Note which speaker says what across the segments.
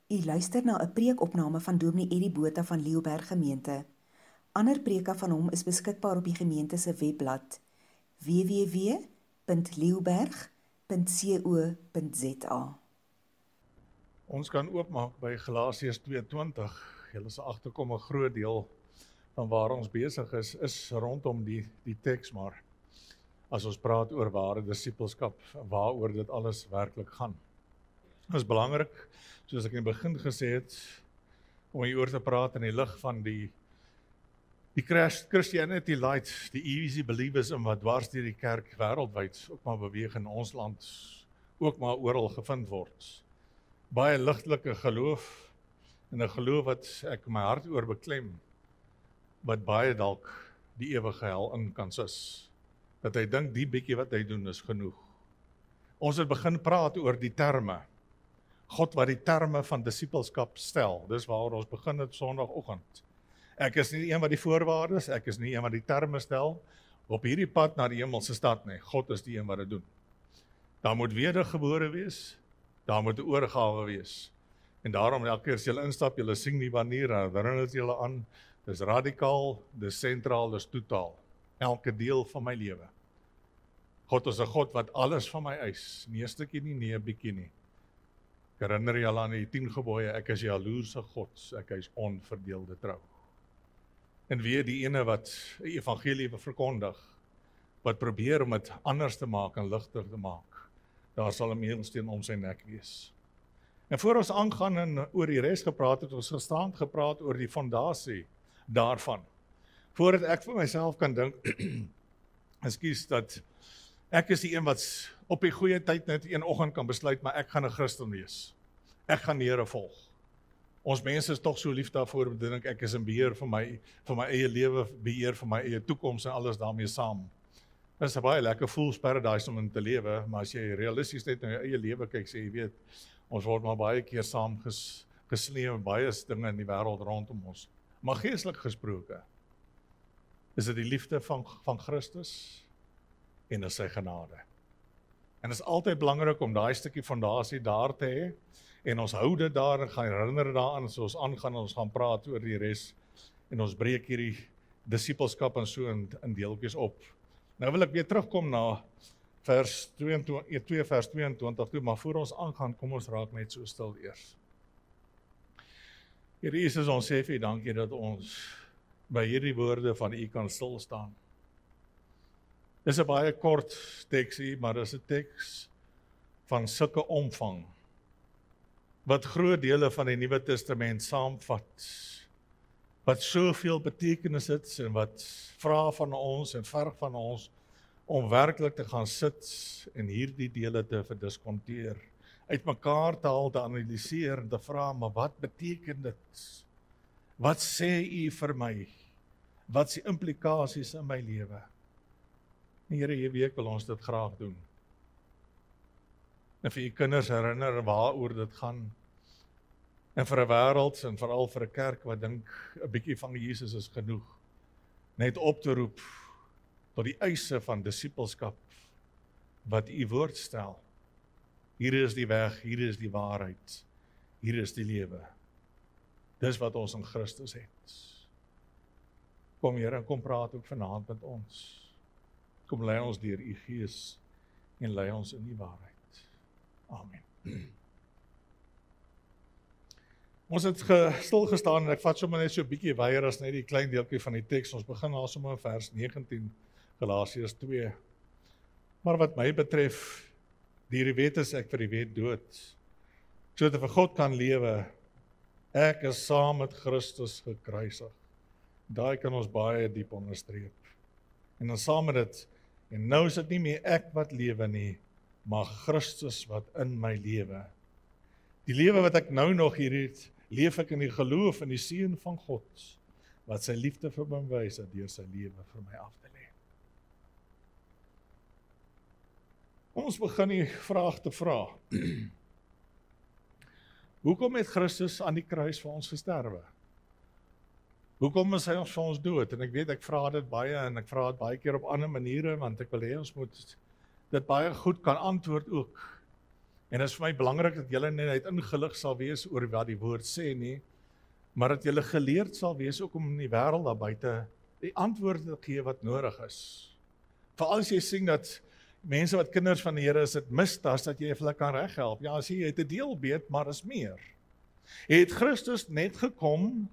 Speaker 1: U luister na 'n preekopname van Dominee Eddie Botha van Leeuberg Gemeente. Ander preke van hom is beskikbaar op die gemeente se webblad www.leeuberg.co.za.
Speaker 2: Ons kan oopmaak by Galasiërs 2:20. Julle sal agterkom 'n groot deel van waar ons besig is rondom die teks, maar as ons praat oor ware disippelskap, waaroor dit alles werklik gaan. Dit is belangrik, soos ek in die begin gesê het, om hieroor te praat in die lig van die Christianity Light, die easy believism wat dwars deur die kerk wêreldwyd ook maar beweeg in ons land, ook maar oral gevind word. Baie ligtelike geloof, en 'n geloof wat ek my hart oor beklem, wat baie dalk die ewige hel in kan sis. Dat hy dink die bietjie wat hy doen is genoeg. Ons het begin praat oor die terme. God wat die terme van disippelskap stel. Dis waar ons begin het Sondagoggend. Ek is nie een wat die voorwaardes, ek is nie een wat die terme stel op hierdie pad na die hemelse stad nie. God is die een wat dit doen. Daar moet wedergebore wees, daar moet 'n oorgawe wees. En daarom elke keer as jy instap, jy sing die wanneer, dan herinner dit julle aan, dis radikaal, dis sentraal, dis totaal. Elke deel van my lewe. God is 'n God wat alles van my eis, nie 'n stukkie nie, nie 'n bietjie nie. Ek herinner julle aan die 10 gebooie, ek is jaloerse God, ek is onverdeelde trou. En weer die ene wat 'n evangelie verkondig, wat probeer om dit anders te maak en ligter te maak, daar sal 'n meelsteen om sy nek wees. En voor ons aangaan en oor die res gepraat het, ons gisterand gepraat oor die fondasie daarvan. Voordat ek vir myself kan dink, ekskuus, dat ek is die een wat op die goeie tyd net een oggend kan besluit, maar ek gaan 'n Christen wees. Ek gaan die Here volg. Ons mense is tog so lief daarvoor om te dink ek is in beheer van my eie lewe, beheer van my eie toekoms en alles daarmee saam. Dit is 'n baie lekker fool's paradise om in te lewe, maar as jy realisties net na jou eie lewe kyk, sê jy weet, ons word maar baie keer saam gesleep met baie dinge in die wêreld rondom ons. Maar geestelik gesproke, is dit die liefde van Christus en is sy genade. En dit is altyd belangrik om daai stukkie fondasie daar te hê, en ons hou dit daar en gaan herinner daaraan, so ons aangaan en ons gaan praat oor die res, en ons breek hierdie disippelskap en so in deeltjies op. Nou wil ek weer terugkom na vers 22 toe, maar voor ons aangaan, kom ons raak net so stil eers. Here Jesus, ons sê vir U dankie dat ons by hierdie woorde van U kan stil staan. Dis 'n baie kort teksie, maar dis 'n teks van sulke omvang, wat groot dele van die Nuwe Testament saamvat, wat soveel betekenis het, en wat vra van ons en verg van ons, om werklik te gaan sit en hierdie dele te verdiskonteer, uitmekaar te haal, te analiseer en te vra, maar wat beteken dit? Wat sê U vir my? Wat is die implikasies in my lewe? Here, hierdie week wil ons dit graag doen. En vir U kinders herinner waaroor dit gaan. En vir 'n wêreld en veral vir 'n kerk wat dink 'n bietjie van Jesus is genoeg. Net op te roep tot die eise van disippelskap wat U woord stel. Hier is die weg, hier is die waarheid, hier is die lewe. Dis wat ons in Christus het. Kom Here en kom praat ook vanaand met ons. Kom lei ons deur U Gees en lei ons in die waarheid. Amen. Ons het stil gestaan en ek vat sommer net so 'n bietjie weier as net die klein deeltjie van die teks. Ons begin daar sommer in vers 19, Galasiërs 2. Maar wat my betref, deur die wet is ek vir die wet dood, sodat ek vir God kan lewe. Ek is saam met Christus gekruisig. Daai kan ons baie diep onderstreep. En dan saam met dit, en nou is dit nie meer ek wat lewe nie, maar Christus wat in my lewe. Die lewe wat ek nou nog hier het, leef ek in die geloof in die Seun van God, wat sy liefde vir my wys het deur sy lewe vir my af te lê. Ons begin die vraag te vra. Hoekom het Christus aan die kruis vir ons gesterwe? Hoekom is hy ons vir ons dood? En ek weet, ek vra dit baie, en ek vra dit baie keer op ander maniere, want ek wil hê ons moet dit baie goed kan antwoord ook. En dit is vir my belangrik dat julle nie net ingelig sal wees oor wat die woord sê nie, maar dat julle geleerd sal wees ook om in die wêreld daar buite die antwoorde te gee wat nodig is. Veral as jy sien dat mense wat kinders van die Here is, dit mistas dat jy hulle kan reghelp. Ja, as jy het 'n deel weet, maar is meer. Het Christus net gekom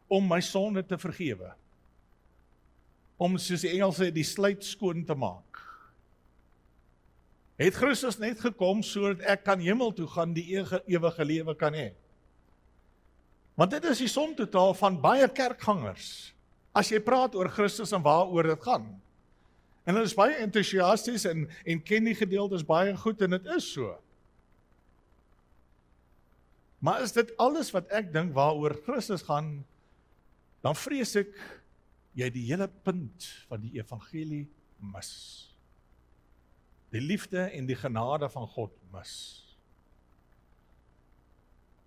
Speaker 2: om my sonde te vergewe? Om, soos die Engels sê, die sluit skoon te maak? Het Christus net gekom sodat ek kan hemel toe gaan, die ewige lewe kan hê? Want dit is die som totaal van baie kerkgangers. As jy praat oor Christus en waaroor dit gaan. En hulle is baie entoesiasties en ken die gedeeltes baie goed en dit is so. Maar is dit alles wat ek dink waaroor Christus gaan, dan vrees ek jy die hele punt van die evangelie mis. Die liefde en die genade van God mis.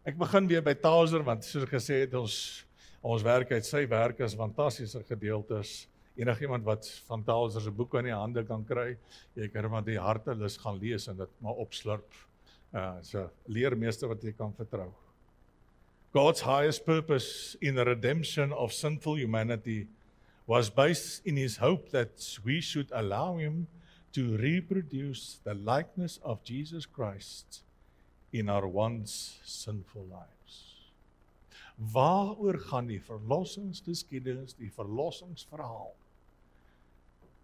Speaker 2: Ek begin weer by Tauser, want soos ek gesê het, ons werk uit sy werk is fantastiese gedeeltes. Enigiemand wat van Tauser se boeke in die hande kan kry, jy kan maar die hartelus gaan lees en dit maar opslurp. So leermeester wat jy kan vertrou. God's highest purpose in the redemption of sinful humanity was based in his hope that we should allow him to reproduce the likeness of Jesus Christ in our once sinful lives. Waaroor gaan die verlossingsgeskiedenis, die verlossingsverhaal?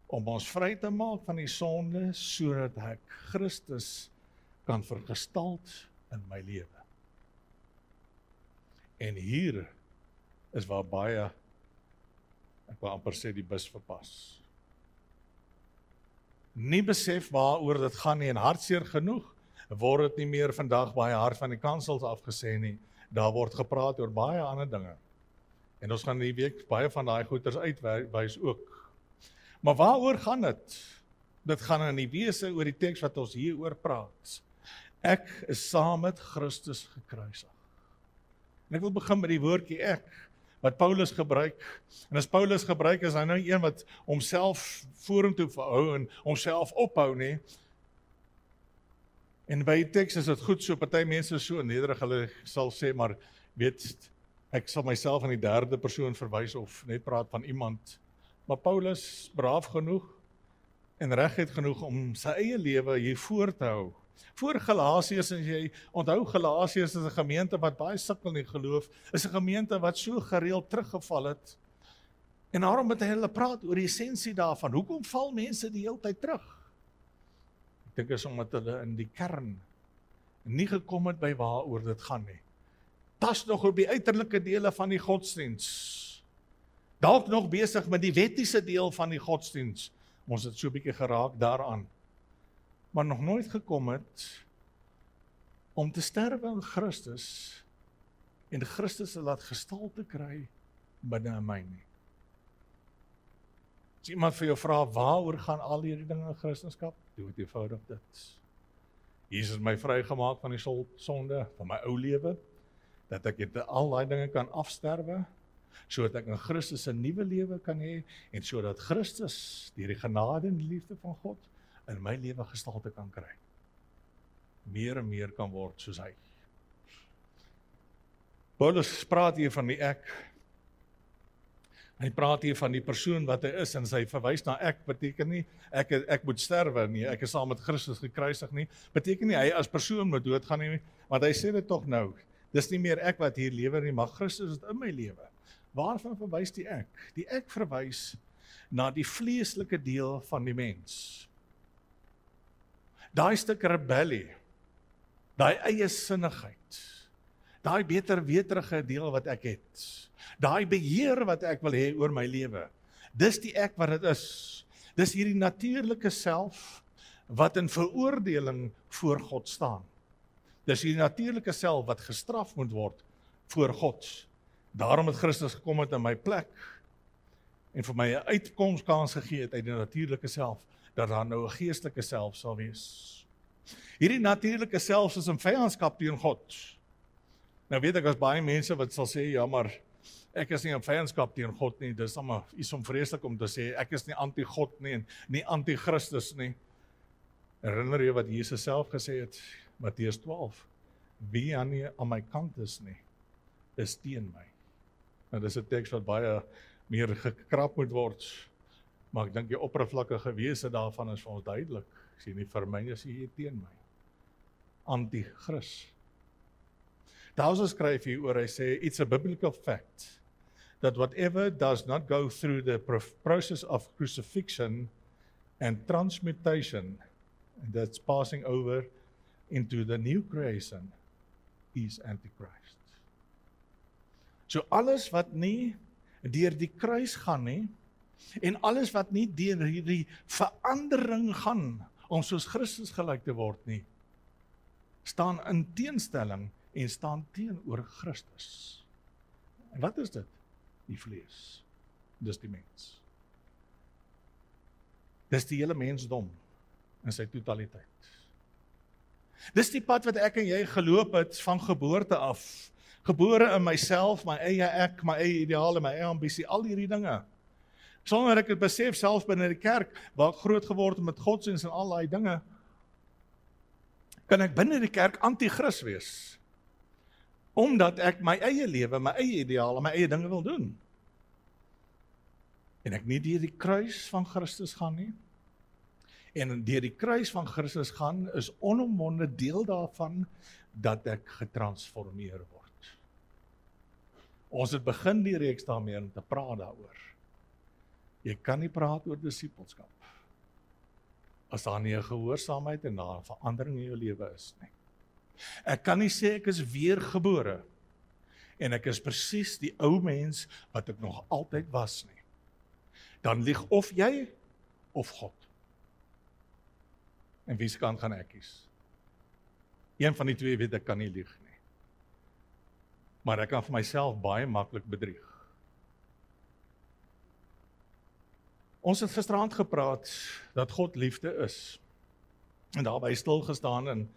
Speaker 2: Om ons vry te maak van die sonde, sodat ek Christus kan vergestalt in my lewe. En hier is waar baie, ek wil amper sê, die bus verpas. Nie besef waaroor dit gaan nie, en hartseer genoeg, word dit nie meer vandag baie hard van die kansels afgesê nie. Daar word gepraat oor baie ander dinge. En ons gaan die week baie van daai goeters uitwys ook. Maar waaroor gaan dit? Dit gaan in die wese oor die teks wat ons hier oor praat. Ek is saam met Christus gekruisig. En ek wil begin met die woordjie ek, wat Paulus gebruik. En as Paulus gebruik, is hy nou een wat homself vorentoe verhou en homself ophou nie. En by die teks is dit goed so, party mense so nederig, hulle sal sê, maar weet, ek sal myself in die derde persoon verwys of net praat van iemand. Maar Paulus braaf genoeg en regheid genoeg om sy eie lewe hier voor te hou. Voor Galasiërs, as jy onthou, Galasiërs is 'n gemeente wat baie sukkel in die geloof, is 'n gemeente wat so gereeld teruggeval het. En daarom het hy hulle praat oor die essensie daarvan. Hoekom val mense die hele tyd terug? Ek dink is omdat hulle in die kern nie gekom het by waaroor dit gaan nie. Tas nog op die uiterlike dele van die godsdiens. Dalk nog besig met die wettiese deel van die godsdiens. Ons het so 'n bietjie geraak daaraan. Maar nog nooit gekom het om te sterwe in Christus en Christus se laat gestalte kry binne in my nie. As iemand vir jou vra, waaroor gaan al hierdie dinge in Christendom? Doe dit eenvoudig dit. Jesus het my vrygemaak van die sonde, van my ou lewe, dat ek al daai dinge kan afsterwe, sodat ek in Christus 'n nuwe lewe kan hê, en sodat Christus, deur die genade en die liefde van God, in my lewe gestalte kan kry. Meer en meer kan word soos hy. Paulus praat hier van die ek. Hy praat hier van die persoon wat hy is, en sy verwys na ek, beteken nie, ek moet sterwe nie, ek is saam met Christus gekruisig nie, beteken nie, hy as persoon moet doodgaan nie, want hy sê dit tog nou, dis nie meer ek wat hier lewe nie, maar Christus is in my lewe. Waarvan verwys die ek? Die ek verwys na die vleeslike deel van die mens. Daai stuk rebellie, daai eie sinnigheid, daai beter weterige deel wat ek het, daai beheer wat ek wil hê oor my lewe, dis die ek wat dit is. Dis hierdie natuurlike self wat in veroordeling voor God staan. Dis hierdie natuurlike self wat gestraf moet word voor God. Daarom het Christus gekom het in my plek en vir my 'n uitkomskans gegee het uit die natuurlike self, dat daar nou 'n geestelike self sal wees. Hierdie natuurlike self is in vyandskap teen God. Nou weet ek, as baie mense wat sal sê, ja, maar ek is nie in vyandskap teen God nie, dis sommer iets om vreeslik om te sê, ek is nie anti-God nie, en nie anti-Christus nie. Herinner jy wat Jesus self gesê het? Matteus 12. Wie aan nie aan my kant is nie, is teen my. Nou dis 'n teks wat baie meer gekrap moet word, maar ek dink die oppervlakkige wese daarvan is vir ons duidelik. Ek sê nie vir my is jy teen my. Anti-Kris. Dawson skryf hier oor, hy sê, it's a biblical fact that whatever does not go through the process of crucifixion and transmutation, that's passing over into the new creation, is Antichrist. So alles wat nie deur die kruis gaan nie, en alles wat nie deur hierdie verandering gaan, om soos Christus gelyk te word nie, staan in teenstelling en staan teenoor Christus. En wat is dit? Die vlees. Dis die mens. Dis die hele mensdom in sy totaliteit. Dis die pad wat ek en jy geloop het van geboorte af. Gebore in myself, my eie ek, my eie ideale, my eie ambisie, al hierdie dinge. Sonder ek het besef, selfs binne die kerk, waar ek groot geword het met godsdienst en al die dinge, kan ek binne die kerk anti-Kris wees. Omdat ek my eie lewe, my eie ideale, my eie dinge wil doen. En ek nie deur die kruis van Christus gaan nie. En deur die kruis van Christus gaan, is onomwonde deel daarvan, dat ek getransformeer word. Ons het begin die reeks daarmee om te praat daaroor. Jy kan nie praat oor disipelskap, as daar nie 'n gehoorsaamheid en daar 'n verandering in jou lewe is nie. Ek kan nie sê ek is weergebore, en ek is presies die ou mens, wat ek nog altyd was nie. Dan lieg of jy, of God. En wie se kant gaan ek kies? Een van die twee weet ek kan nie lieg nie. Maar ek kan vir myself baie maklik bedrieg. Ons het gisteraand gepraat dat God liefde is. En daarby stil gestaan, en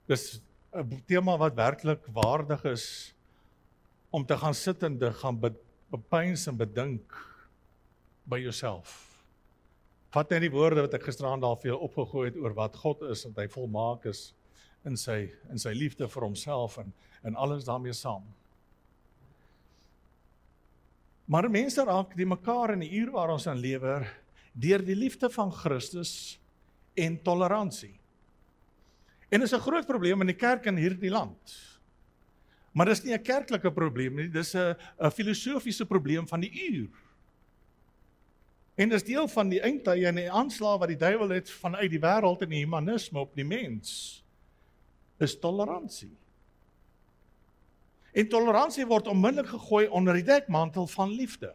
Speaker 2: dis 'n tema wat werklik waardig is om te gaan sit en te gaan bepeins en bedink by jouself. Vat net die woorde wat ek gisteraand al vir jou opgegooi het oor wat God is, en hy volmaak is in sy liefde vir homself en alles daarmee saam. Maar mense raak die mekaar in die uur waar ons aan lewe, deur die liefde van Christus en toleransie. En dis 'n groot probleem in die kerk in hierdie land. Maar dis nie 'n kerklike probleem nie, dis 'n filosofiese probleem van die uur. En dis deel van die eindtye en die aanslag wat die duiwel het vanuit die wêreld en die humanisme op die mens, is toleransie. En toleransie word onmiddellik gegooi onder die dekmantel van liefde.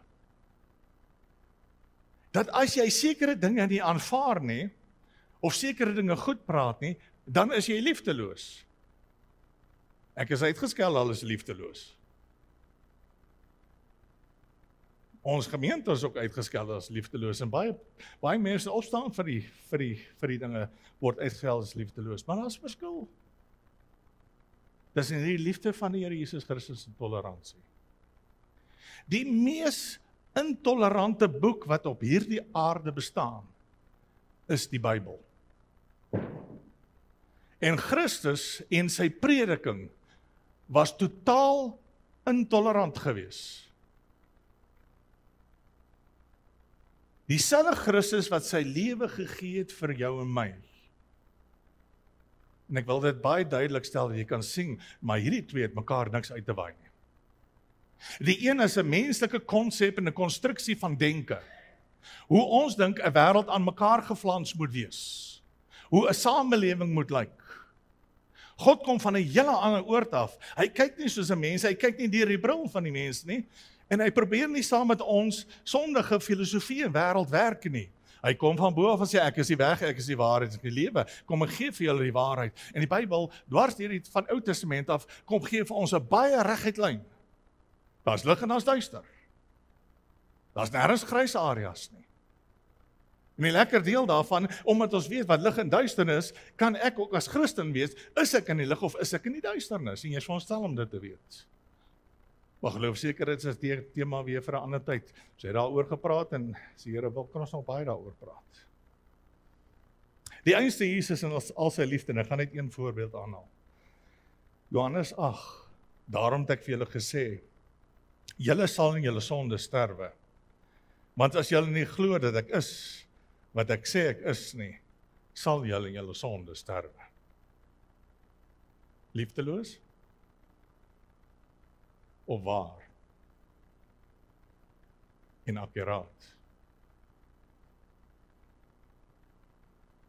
Speaker 2: Dat as jy sekere dinge nie aanvaar nie, of sekere dinge goed praat nie, dan is jy liefdeloos. Ek is uitgeskel, al is liefdeloos. Ons gemeente is ook uitgeskel as liefdeloos, en baie mense opstaan vir die dinge, word uitgeskel as liefdeloos, maar daar is verskil. Dis in die liefde van die Here Jesus Christus en toleransie. Die mees intolerante boek wat op hierdie aarde bestaan, is die Bybel. En Christus en sy prediking was totaal intolerant geweest. Dieselfde Christus wat sy lewe gegee het vir jou en my. En ek wil dit baie duidelik stel, dat jy kan sien, maar hierdie twee het mekaar niks uit te waai nie. Die een is 'n menslike konsep en 'n konstruksie van denke. Hoe ons dink 'n wêreld aan mekaar geflans moet wees. Hoe 'n samelewing moet lyk. God kom van 'n hele ander oord af. Hy kyk nie soos 'n mens, hy kyk nie deur die bril van die mens nie. En hy probeer nie saam met ons sondige filosofie en wêreld werk nie. Hy kom van bo af en sê, ek is die weg, ek is die waarheid, ek is die lewe. Kom, ek gee vir julle die waarheid. En die Bybel, dwars deur van Ou Testament af, kom gee vir ons 'n baie reguit lyn. Daar's lig en daar's duister. Daar's nêrens grys areas nie. En die lekker deel daarvan, omdat ons weet wat lig en duisternis, kan ek ook as Christen weet, is ek in die lig of is ek in die duisternis? En jy is veronderstel om dit te weet. Maar geloof seker, dit is 'n tema weer vir 'n ander tyd. Ons het daaroor gepraat en die Here wil kan ons nog baie daaroor praat. Die einste Jesus en al sy liefde, en ek gaan net een voorbeeld aanhaal. Johannes 8, daarom het ek vir julle gesê, julle sal in julle sonde sterwe. Want as julle nie glo dat ek is, wat ek sê ek is nie, sal julle in julle sonde sterwe. Liefdeloos? Of waar? En akkuraat.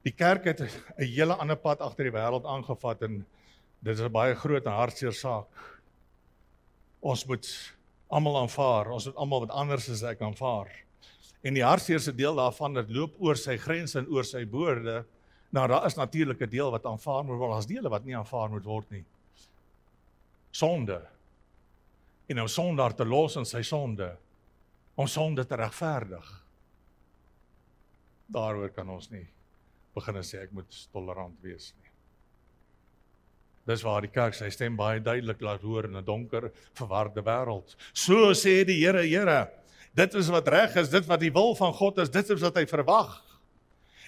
Speaker 2: Die kerk het 'n hele ander pad agter die wêreld aangevat en dit is 'n baie groot en hartseer saak. Ons moet almal aanvaar, ons moet almal wat anders is ek aanvaar. En die hartseerste deel daarvan, dit loop oor sy grense en oor sy boorde. Nou, daar is natuurlik 'n deel wat aanvaar moet word, daar's dele wat nie aanvaar moet word nie. Sonde. En om sondaar te los in sy sonde, om sonde te regverdig. Daaroor kan ons nie begin sê ek moet tolerant wees nie. Dis waar die kerk sy stem baie duidelik laat hoor in 'n donker, verwarde wêreld. So sê die Here, Here, dit is wat reg is, dit wat die wil van God is, dit is wat hy verwag.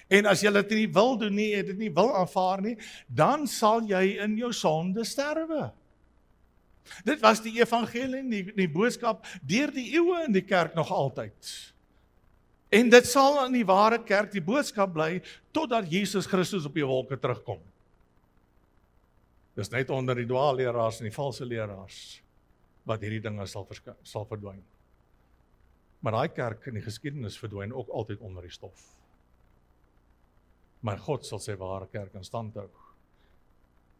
Speaker 2: En as jy dit nie wil doen nie, dit nie wil aanvaar nie, dan sal jy in jou sonde sterwe. Dit was die evangelie, die boodskap deur die eeue in die kerk nog altyd. En dit sal in die ware kerk die boodskap bly totdat Jesus Christus op die wolke terugkom. Dis net onder die dwaalleraars en die valse leraars wat hierdie dinge sal verdwyn. Maar daai kerk in die geskiedenis verdwyn ook altyd onder die stof. Maar God sal sy ware kerk in stand hou.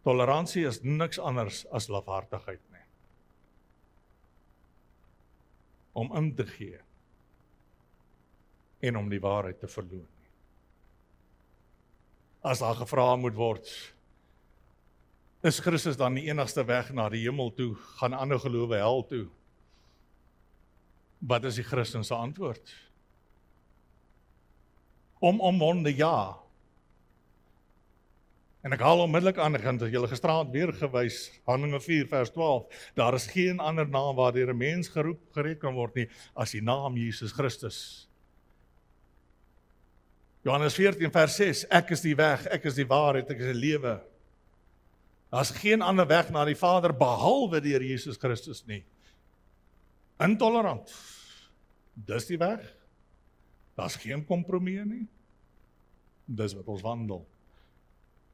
Speaker 2: Toleransie is niks anders as lafhartigheid nie. Om in te gee en om die waarheid te verloon. As daar gevra moet word, is Christus dan die enigste weg na die hemel toe, gaan ander gelowe hel toe? Wat is die Christen se antwoord? Omwonde ja. En ek haal onmiddellik aan, want as julle gisteraand weer gewys, Handelinge 4 vers 12, daar is geen ander naam waardeur 'n mens gered kan word nie, as die naam Jesus Christus. Johannes 14 vers 6, ek is die weg, ek is die waarheid, ek is die lewe. Daar is geen ander weg na die Vader behalwe deur Jesus Christus nie. Intolerant. Dis die weg. Daar's geen kompromie nie. Dis wat ons wandel.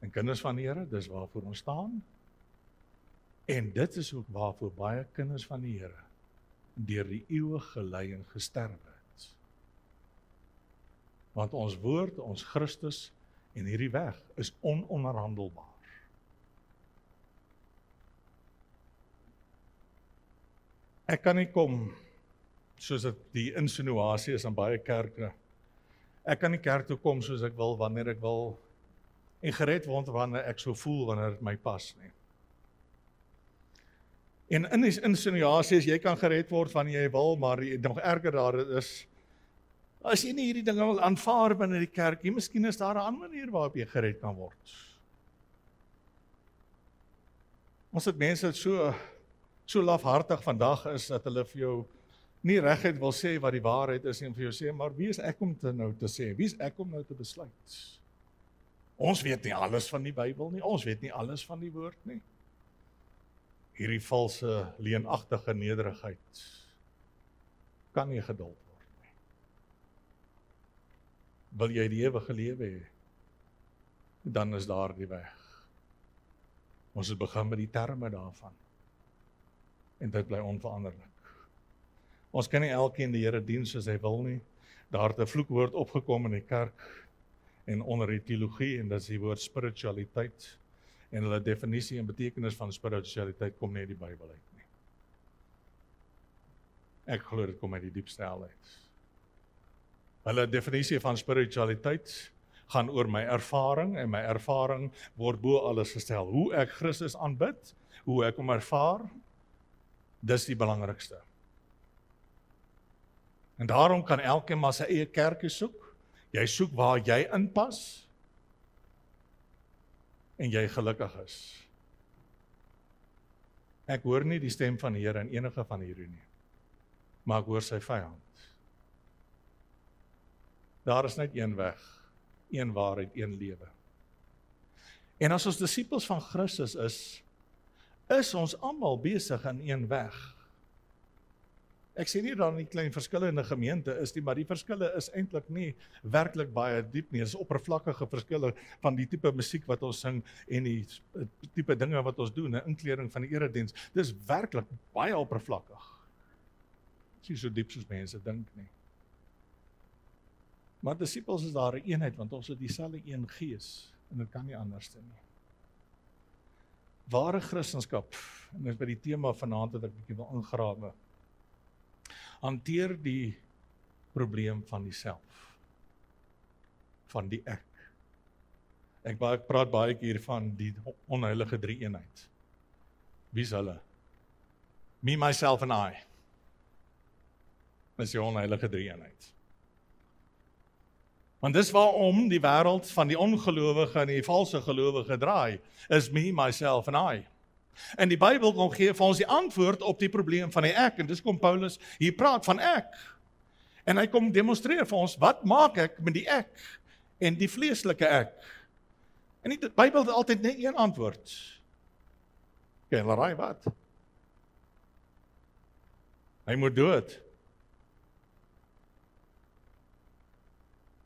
Speaker 2: En kinders van die Here, dis waarvoor ons staan. En dit is ook waarvoor baie kinders van die Here deur die eeue gelei en gesterf het. Want ons woord, ons Christus en hierdie weg is ononderhandelbaar. Ek kan nie kom, soos dit die insinuasie is aan baie kerke. Ek kan nie kerk toe kom soos ek wil, wanneer ek wil, en gered word wanneer ek so voel, wanneer dit my pas nie. En in die insinuasie is, jy kan gered word wanneer jy wil, maar nog erger daar is, as jy nie hierdie dinge wil aanvaar binne die kerk, miskien is daar 'n ander manier waarop jy gered kan word. Ons het mense wat so lafhartig vandag is, dat hulle vir jou nie reguit wil sê wat die waarheid is, en vir jou sê, maar wie is ek om te sê, wie is ek om nou te besluit? Ons weet nie alles van die Bybel nie, ons weet nie alles van die woord nie. Hierdie valse, leenagtige nederigheid kan nie geduld word nie. Wil jy die ewige lewe hê, dan is daar die weg. Ons het begin met die terme daarvan. En dit bly onveranderlik. Ons kan nie elkeen die Here dien soos hy wil nie. Daar het 'n vloekwoord opgekom in die kerk en onder die teologie, en dit is die woord spiritualiteit. En hulle definisie en betekenis van spiritualiteit kom nie uit die Bybel uit nie. Ek glo dit kom uit die diepste hel uit. Hulle definisie van spiritualiteit gaan oor my ervaring, en my ervaring word bo alles gestel. Hoe ek Christus aanbid, hoe ek hom ervaar, dis die belangrikste. En daarom kan elkeen maar sy eie kerkie soek. Jy soek waar jy inpas, en jy gelukkig is. Ek hoor nie die stem van die Here in enige van hierdie nie, maar ek hoor sy vyand. Daar is net een weg, een waarheid, een lewe. En as ons disippels van Christus is ons almal besig aan een weg. Ek sê nie daar nie klein verskille in 'n gemeente is nie, maar die verskille is eintlik nie werklik baie diep nie. Dit is oppervlakkige verskille van die tipe musiek wat ons sing en die tipe dinge wat ons doen, 'n inkleding van die erediens. Dis werklik baie oppervlakkig. Dis nie so diep soos mense dink nie. Maar disippels is daar 'n eenheid, want ons het dieselfde een gees, en dit kan nie anders nie. Ware Christendom, en dit is by die tema vanaand wat ek 'n bietjie wil ingrawe, hanteer die probleem van die self, van die ek. Ek praat baie keer van die onheilige drie-eenheid. Wie is hulle? Me, myself and I. Dis die onheilige drie-eenheid. Want dis waarom die wêreld van die ongelowige en die valse gelowige draai, is me, myself and I. En die Bybel kom gee vir ons die antwoord op die probleem van die ek, en dis kom Paulus hier praat van ek. En hy kom demonstreer vir ons, wat maak ek met die ek en die vleeslike ek? En die Bybel het altyd net een antwoord. Raai wat? Hy moet dood.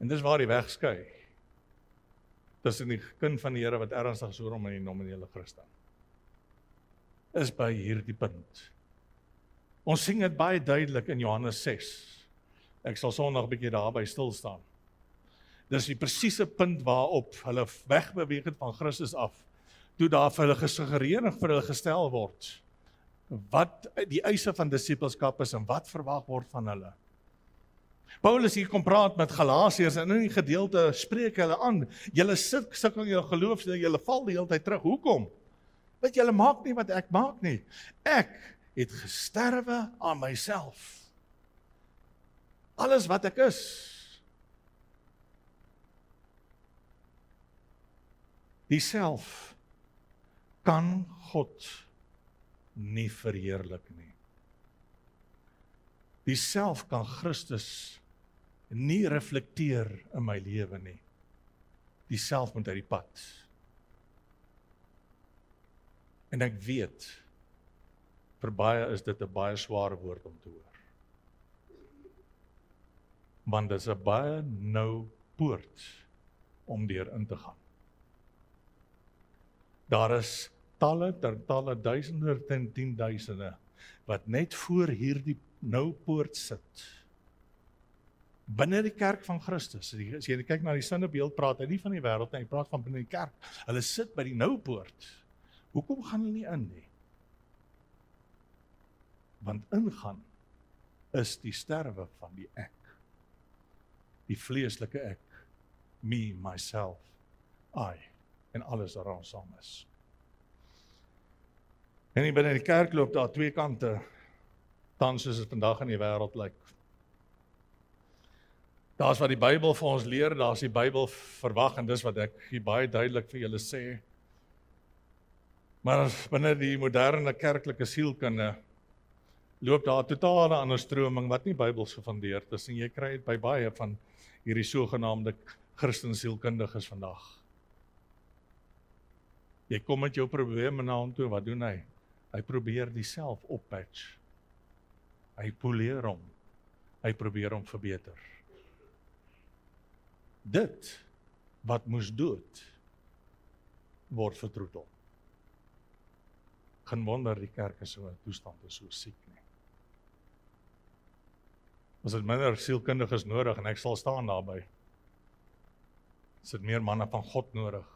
Speaker 2: En dis waar die weg skei. Tussen die kind van die Here wat ernstig is oor hom en die nominele Christen. Is by hierdie punt. Ons sien dit baie duidelik in Johannes 6. Ek sal Sondag 'n bietjie daarby stil staan. Dis die presiese punt waarop hulle wegbeweeg het van Christus af, toe daar vir hulle gesuggereer en vir hulle gestel word, wat die eise van disippelskap is en wat verwag word van hulle. Paulus hier kom praat met Galasiërs en in die gedeelte spreek hulle aan, julle sukkel in julle geloof, julle val die hele tyd terug, hoekom? Want julle maak nie wat ek maak nie. Ek het gesterwe aan myself. Alles wat ek is. Die self kan God nie verheerlik nie. Die self kan Christus nie reflekteer in my lewe nie. Die self moet uit die pad. En ek weet, vir baie is dit 'n baie swaar woord om te hoor. Want dit is 'n baie nou poort om deur in te gaan. Daar is talle, duisende en 10.000 wat net voor hierdie nou poort sit. Binne die kerk van Christus. As jy kyk na die sinnebeeld, praat hy nie van die wêreld nie, hy praat van binne die kerk. Hulle sit by die nou poort. Hoekom gaan hulle nie in nie? Want ingaan is die sterwe van die ek. Die vleeslike ek. Me, myself, I. En alles wat daar saam is. En hier binne die kerk loop daar twee kante, tans soos dit vandag in die wêreld lyk. Daar's wat die Bybel vir ons leer, daar's die Bybel verwag, en dis wat ek hier baie duidelik vir julle sê. Maar binne die moderne kerklike sielkunde loop daar 'n totale ander stroming wat nie Bybels gefundeerd is, en jy kry dit by baie van hierdie sogenaamde Christen sielkundiges vandag. Jy kom met jou probleme na hom toe, wat doen hy? Hy probeer die self oppatch. Hy poleer hom. Hy probeer hom verbeter. Dit wat moes dood, word vertroetel. Geen wonder die kerk is so 'n toestand, is so siek nie. Ons het minder sielkundiges nodig, en ek sal staan daarby. Ons het meer manne van God nodig,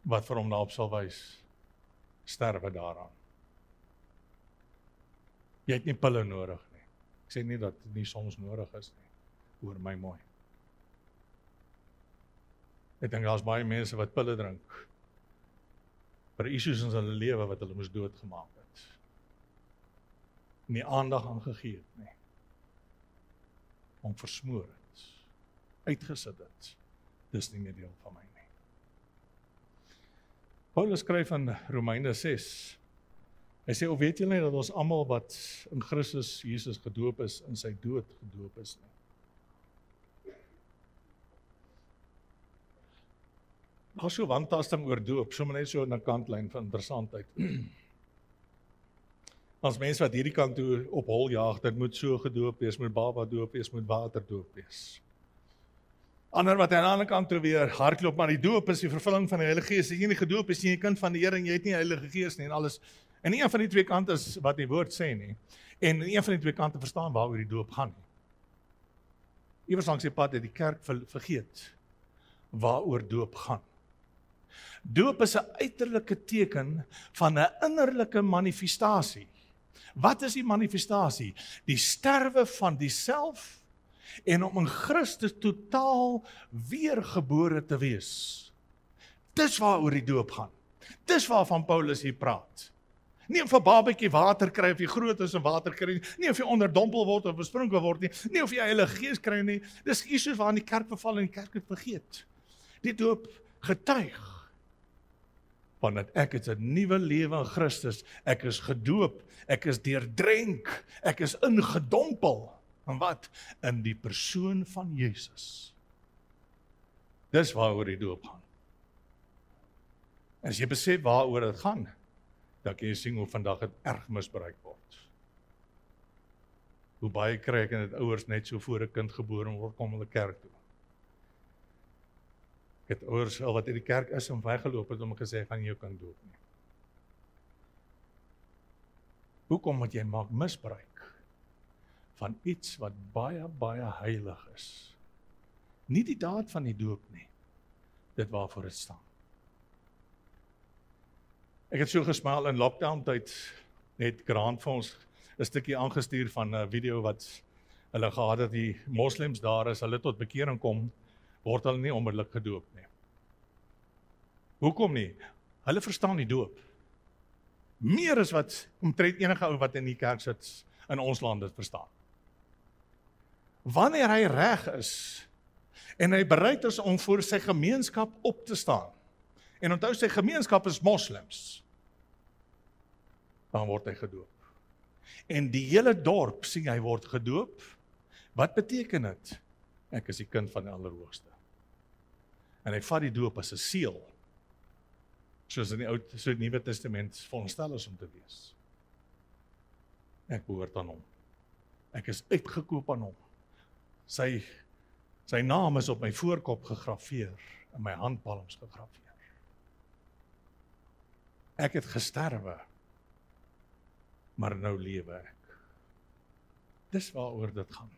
Speaker 2: wat vir hom daarop sal wys, sterwe daaraan. Jy het nie pille nodig nie. Ek sê nie dat dit nie soms nodig is nie. Hoor my mooi. Ek dink daar's baie mense wat pille drink vir issues in hulle lewe wat hulle moes doodgemaak het. Nie aandag aan gegee het nie. Om versmoor het. Uitgesit het. Dis nie meer deel van my nie. Paulus skryf in Romeine 6. Hy sê, of weet julle nie dat ons almal wat in Christus Jesus gedoop is, in sy dood gedoop is nie. Daar's so wantasting oor doop, sommer net so 'n kantlyn van interessantheid. As mense wat hierdie kant toe op hol jaag, dit moet so gedoop wees, moet baba doop wees, moet water doop wees. Ander wat aan die ander kant toe weer hardloop, maar die doop is die vervulling van die Heilige Gees. As jy nie gedoop is, jy 'n kind van die Here en jy het nie die Heilige Gees nie en alles. En nie een van die twee kante is wat die woord sê nie. En een van die twee kante verstaan waaroor die doop gaan nie. Iewers langs die pad het die kerk vergeet waaroor doop gaan. Doop is 'n uiterlike teken van 'n innerlike manifestasie. Wat is die manifestasie? Die sterwe van die self en om in Christus totaal weergebore te wees. Dis waaroor die doop gaan. Dis waarvan Paulus hier praat. Nie of 'n babatjie water kry of jy groot is en water kry nie of jy onderdompel word of besprinkel word nie of jy Heilige Gees kry nie. Dis iets waaraan die kerk beval en die kerk het vergeet. Die doop getuig van dat ek het 'n nuwe lewe in Christus, ek is gedoop, ek is deurdrenk, ek is ingedompel. En wat? In die persoon van Jesus. Dis waaroor die doop gaan. En as jy besef waaroor dit gaan, dan kan jy sien hoe vandag het erg misbruik word. Hoe baie kry ek en dit ouers net so voor 'n kind gebore word, kom hulle kerk toe. Ek het ouers al wat in die kerk is en weggeloop het om gesê, gaan jou kan doop nie. Hoekom moet jy maak misbruik van iets wat baie, baie heilig is? Nie die daad van die doop nie, dit waarvoor dit staan. Ek het so gesmaal in lockdown tyd, net Grant vir ons 'n stukkie aangestuur van 'n video wat hulle gehad het, die moslems daar is, hulle tot bekering kom, word hulle nie onmiddellik gedoop nie. Hoekom nie? Hulle verstaan die doop. Meer as wat omtrent enige ou wat in die kerk sit in ons land dit verstaan. Wanneer hy reg is en hy bereid is om voor sy gemeenskap op te staan, en onthou sy gemeenskap is moslems, dan word hy gedoop. En die hele dorp sien hy word gedoop. Wat beteken dit? Ek is die kind van die Allerhoogste. En hy vat die doop as 'n seël, soos in die Nuwe Testament veronderstel is om te wees. Ek behoort aan hom. Ek is uitgekoop aan hom. Sy naam is op my voorkop gegraveer, in my handpalms gegraveer. Ek het gesterwe, maar nou lewe ek. Dis waaroor dit gaan.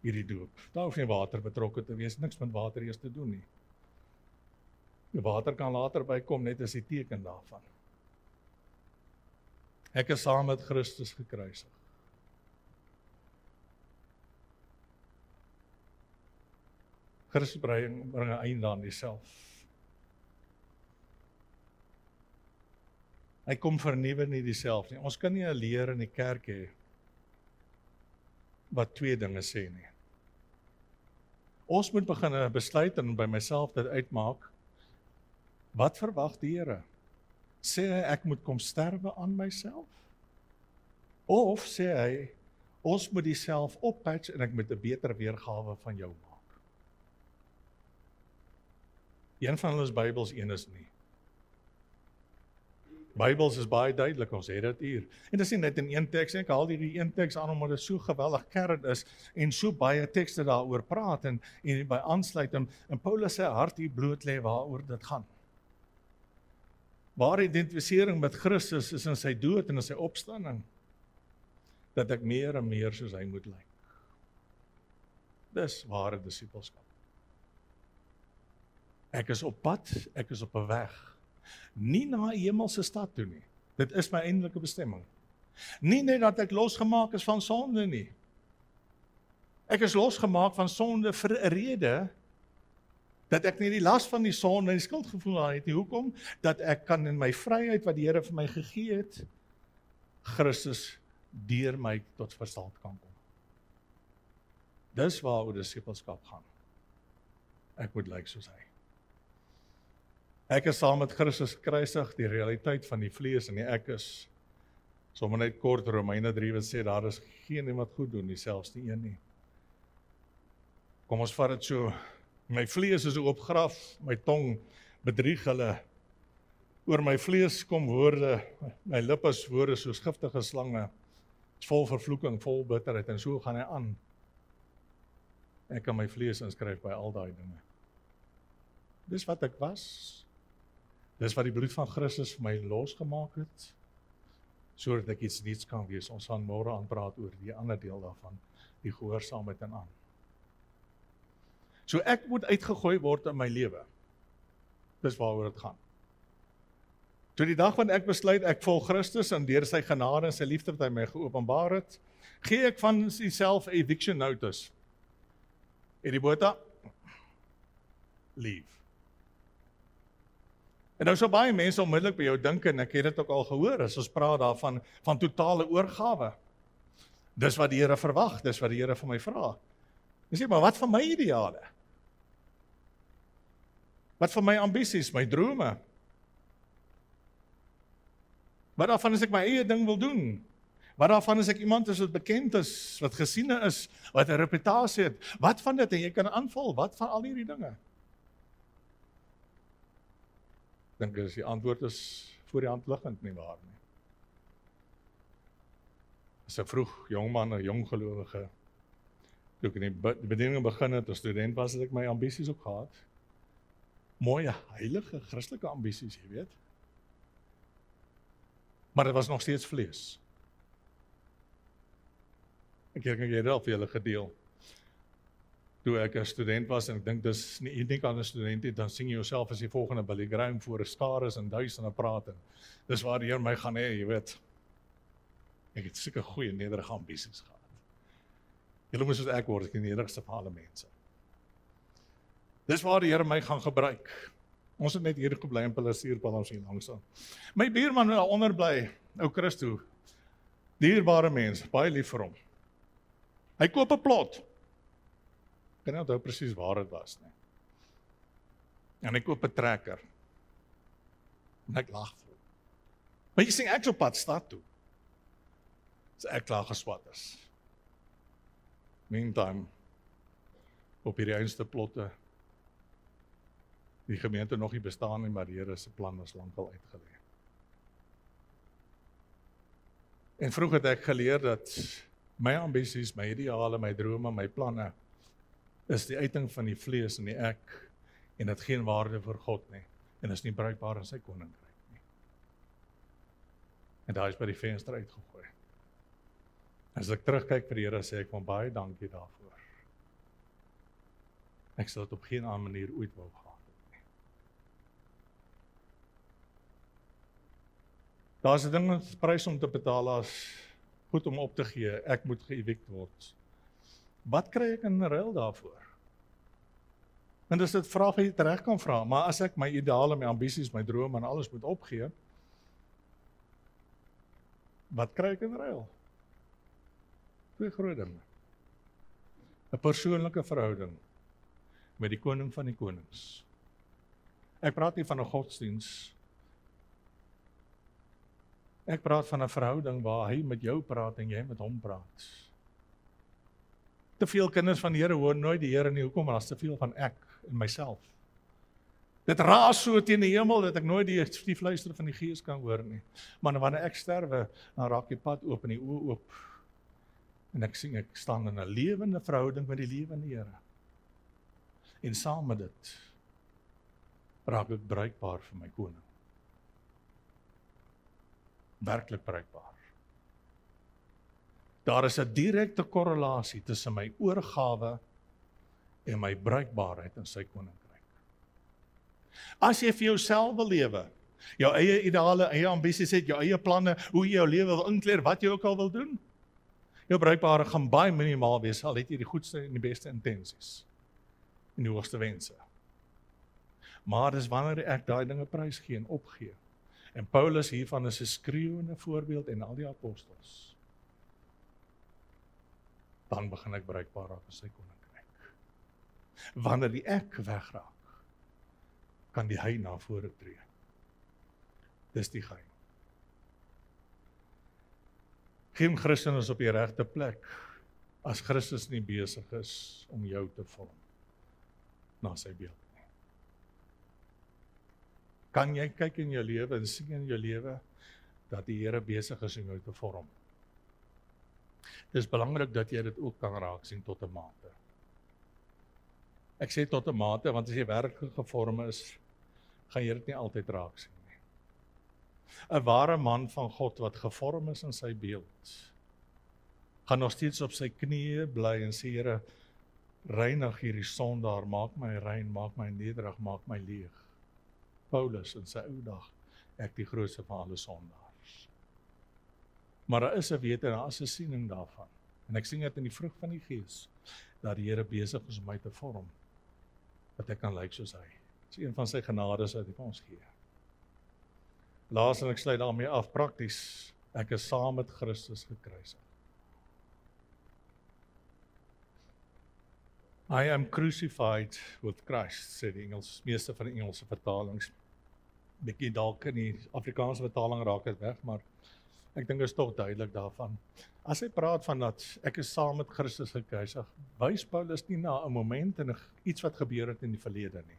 Speaker 2: Hierdie doop. Daar hoef nie water betrokke te wees, niks met water eers te doen nie. Die water kan later bykom, net as die teken daarvan. Ek is saam met Christus gekruisig. Christus bring 'n einde aan homself. Hy kom vernuwe nie dieself nie. Ons kan nie 'n leer in die kerk hê wat twee dinge sê nie. Ons moet begin besluit en by myself dit uitmaak. Wat verwag die Here? Sê hy ek moet kom sterwe aan myself? Of sê hy ons moet dieself oppatch en ek moet 'n beter weergawe van jou maak? Een van hulle is Bybels, een is nie. Bybels is baie duidelik, ons het dit hier. En dit is nie net in een teks, ek haal hierdie een teks aan omdat dit so geweldig kern is en so baie tekste daaroor praat en by aansluit en Paulus se hart hier bloot lê waaroor dit gaan. Ware identifisering met Christus is in sy dood en in sy opstanding, dat ek meer en meer soos hy moet lyk. Dis ware disippelskap. Ek is op pad, ek is op 'n weg. Nie na 'n hemelse stad toe nie. Dit is my eindelike bestemming. Nie net dat ek losgemaak is van sonde nie. Ek is losgemaak van sonde vir 'n rede, dat ek nie die las van die sonde en die skuldgevoel aan het nie. Hoekom? Dat ek kan in my vryheid wat die Here vir my gegee het, Christus deur my tot verstand kan kom. Dis waaroor disippelskap gaan. Ek moet lyk soos hy. Ek is saam met Christus gekruisig, die realiteit van die vlees en die ek is, sommer net kort Romeine 3 wat sê, daar is geen wat goed doen nie, selfs nie een nie. Kom ons vat dit so, my vlees is opgraf, my tong bedrieg hulle. Oor my vlees kom woorde, my lippe is woorde soos giftige slange, is vol vervloeking, vol bitterheid, en so gaan hy aan. Ek kan my vlees inskryf by al daai dinge. Dis wat ek was. Dis wat die bloed van Christus vir my losgemaak het, sodat ek iets niets kan wees. Ons gaan môre aan praat oor die ander deel daarvan, die gehoorsaamheid en aan. So ek moet uitgegooi word in my lewe. Dis waaroor dit gaan. Toe die dag wanneer ek besluit, ek volg Christus en deur sy genade en sy liefde wat hy my geopenbaar het, gee ek van myself 'n eviction notice. Eddie Botha, leave. En nou so baie mense onmiddellik by jou dink, en ek het dit ook al gehoor, as ons praat daarvan, van totale oorgawe. Dis wat die Here verwag, dis wat die Here van my vra. Jy sê, maar wat van my ideale? Wat van my ambisies, my drome? Wat daarvan as ek my eie ding wil doen? Wat daarvan as ek iemand is wat bekend is, wat gesiene is, wat 'n reputasie het? Wat van dit? En jy kan aanval, wat van al hierdie dinge? Dink die antwoord is voor die hand liggend nie waar nie. As 'n vroeg jong man, 'n jong gelowige, toe ek in die bediening begin het, as student was, het ek my ambisies ook gehad. Mooie, heilige, Christelike ambisies, jy weet. Maar dit was nog steeds vlees. Ek dink jy het al vir julle gedeel. Toe ek 'n student was, en ek dink dis nie uniek aan 'n student nie, dan sien jy jouself as die volgende Billy Graham voor 'n skares en duisende praat. Dis waar die Here my gaan hê, jy weet. Ek het sulke goeie nederige ambisies gehad. Julle moet soos ek word, ek die nederigste van alle mense. Dis waar die Here my gaan gebruik. Ons het net hier gebly in Plesierpad, ons hier langs aan. My buurman wat daaronder bly, ou Christo, dierbare mens, baie lief vir hom. Hy koop 'n plot. Ek kan nie onthou presies waar dit was nie. En hy koop 'n trekker. En ek lag vir hom. Maar jy sien, ek is op pad stad toe. So ek klaar geswat is. Meantime, op hierdie einste plotte, die gemeente nog nie bestaan nie, maar die Here se plan is lankal uitgelê. En vroeg het ek geleer dat my ambisies, my ideale, my drome, my planne, is die uiting van die vlees en die ek, en het geen waarde vir God nie, en is nie bruikbaar in sy koninkryk nie. En daar is by die venster uitgegooi. As ek terugkyk vir die Here, sê ek van baie dankie daarvoor. Ek sal dit op geen ander manier ooit wou gehad het nie. Daar is 'n ding wat prys om te betaal as goed om op te gee, ek moet geëvikt word. Wat kry ek in ruil daarvoor? En dis dit vraag wat jy reg kan vra, maar as ek my ideale, my ambisies, my drome en alles moet opgee, wat kry ek in ruil? Twee groot dinge. 'n Persoonlike verhouding met die koning van die konings. Ek praat nie van 'n godsdiens. Ek praat van 'n verhouding waar hy met jou praat en jy met hom praat. Te veel kinders van die Here hoor nooit die Here nie. Hoekom? Want daar's te veel van ek en myself. Dit raas so teen die hemel dat ek nooit die fluister van die Gees kan hoor nie. Maar wanneer ek sterwe, dan raak die pad oop en die oë oop. En ek sien ek staan in 'n lewende verhouding met die lewende Here. En saam met dit raak ek bruikbaar vir my koning. Werklik bruikbaar. Daar is 'n direkte korrelasie tussen my oorgawe en my bruikbaarheid in sy koninkryk. As jy vir jouself wil lewe, jou eie ideale, eie ambisies het, jou eie planne, hoe jy jou lewe wil inkleer, wat jy ook al wil doen, jou bruikbare gaan baie minimaal wees, al het jy die goedste en die beste intensies en die hoogste wense. Maar dis wanneer ek daai dinge prysgee en opgee. En Paulus hiervan is 'n skreeuende voorbeeld en al die apostels. Dan begin ek bruikbaar raak in sy koninkryk. Wanneer die ek wegraak, kan die hy na vore tree. Dis die geheim. Geen Christen is op die regte plek as Christus nie besig is om jou te vorm na sy beeld nie. Kan jy kyk in jou lewe en sien in jou lewe dat die Here besig is om jou te vorm? Dis belangrik dat jy dit ook kan raak sien tot 'n mate. Ek sê tot 'n mate, want as jy werklik gevorm is, gaan jy dit nie altyd raak sien nie. 'n Ware man van God wat gevorm is in sy beeld, gaan nog steeds op sy knieë bly en sê, Here, reinig hierdie sondaar, maak my rein, maak my nederig, maak my leeg. Paulus in sy ou dag, ek die grootste van alle sondaars. Maar daar is 'n wete en daar is 'n siening daarvan. En ek sien dit in die vrug van die Gees, dat die Here besig is om my te vorm, dat ek kan lyk soos hy. Dit is een van sy genades wat hy vir ons gee. Laas en ek sluit daarmee af, prakties, ek is saam met Christus gekruisig. I am crucified with Christ, sê die meeste van die Engelse vertalings. Bietjie dalk in die Afrikaanse vertaling raak dit weg, maar ek dink dit is tog duidelik daarvan. As hy praat van dat ek is saam met Christus gekruisig, wys Paulus nie na 'n moment en iets wat gebeur het in die verlede nie.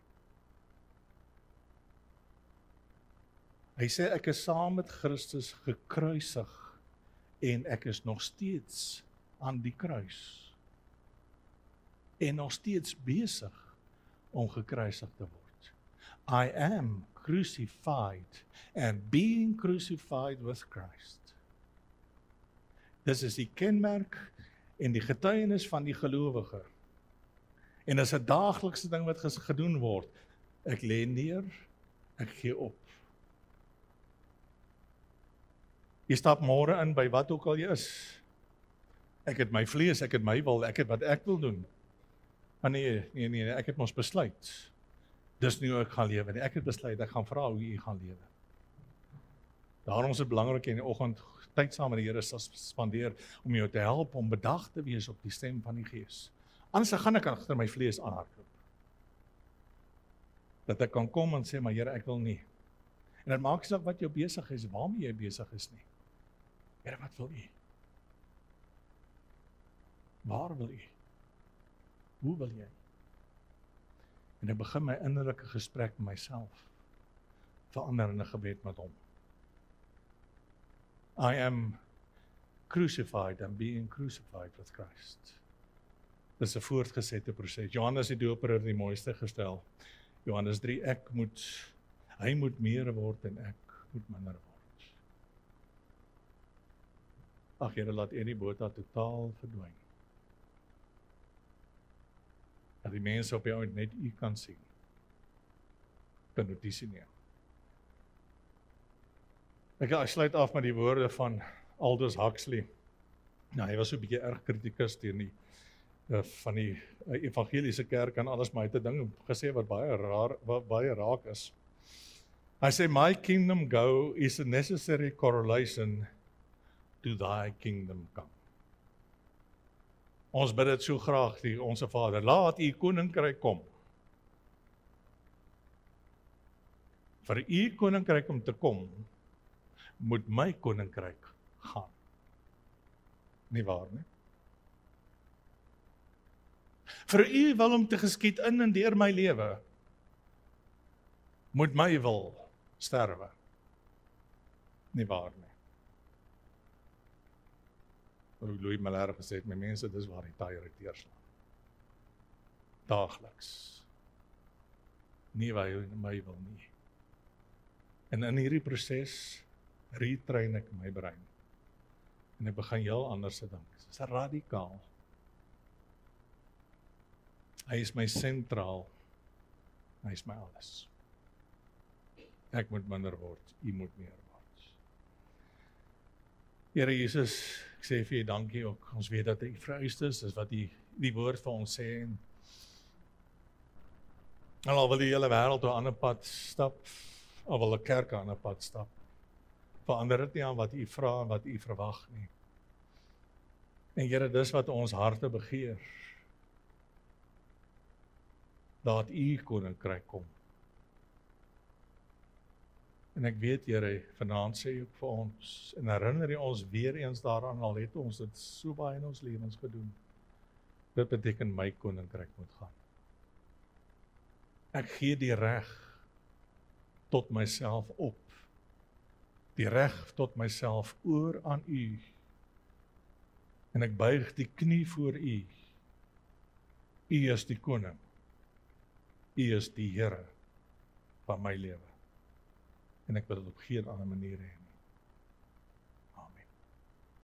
Speaker 2: Hy sê ek is saam met Christus gekruisig en ek is nog steeds aan die kruis. En nog steeds besig om gekruisig te word. I am crucified and being crucified with Christ. Dis is die kenmerk en die getuienis van die gelowige. En dis 'n daaglikse ding wat gedoen word. Ek lê neer, ek gee op. Jy stap môre in by wat ook al jy is. Ek het my vlees, ek het my wil, ek het wat ek wil doen. Maar nee, ek het mos besluit. Dis nie hoe ek gaan lewe nie. Ek het besluit, ek gaan vra hoe u gaan lewe. Daarom is dit belangrik in die oggend tyd saam met die Here spandeer om jou te help om bedag te wees op die stem van die Gees. Anders gaan ek agter my vlees aanhardloop. Dat ek kan kom en sê, maar Here, ek wil nie. En dit maak nie saak wat jou besig is, waarmee jy besig is nie. Here, wat wil u? Waar wil u? Hoe wil jy? En ek begin my innerlike gesprek met myself verander in 'n gebed met hom. I am crucified and being crucified with Christ. Dit is 'n voortgesette proses. Johannes die Doper het die mooiste gestel. Johannes 3, hy moet meer word en ek moet minder word. Ag Here, laat U die boodskap totaal verdwyn. Dat die mense op jou net U kan sien. Kan notisie neem. Ek sluit af met die woorde van Aldous Huxley. Nou, hy was so 'n bietjie erg kritikus teen die van die evangeliese kerk en alles, maar hy het 'n ding gesê wat baie raak is. Hy sê, my kingdom go is a necessary correlation to thy kingdom come. Ons bid dit so graag, onse Vader, laat U koninkryk kom. Vir U koninkryk om te kom, moet my koninkryk gaan. Nie waar nie? Vir U wil om te geskied in en deur my lewe, moet my wil sterwe. Nie waar nie. Louis Malher gesê het, my mense, dis waar die tye teerslaan. Daagliks. Nie my wil nie. En in hierdie proses retrain ek my brein. En ek begin heel anders te dink. Dit is radikaal. Hy is my sentraal. Hy is my alles. Ek moet minder word, U moet meer word. Here Jesus, ek sê vir U dankie ook. Ons weet dat U vereistes is, dis wat die woord vir ons sê. En al wil die hele wêreld op 'n ander pad stap, of wil 'n kerk aan 'n ander pad stap, verander dit nie aan wat U vra en wat U verwag nie. En Here, dis wat ons harte begeer. Laat U koninkryk kom. En ek weet, Here, vanaand sê U vir ons, en herinner U ons weer eens daaraan, al het ons dit so baie in ons lewens gedoen. Dit beteken my koninkryk moet gaan. Ek gee die reg tot myself op. Die reg tot myself oor aan U. En ek buig die knie voor U. U is die koning. U is die Here van my lewe. En ek wil dit op geen ander manier hê nie.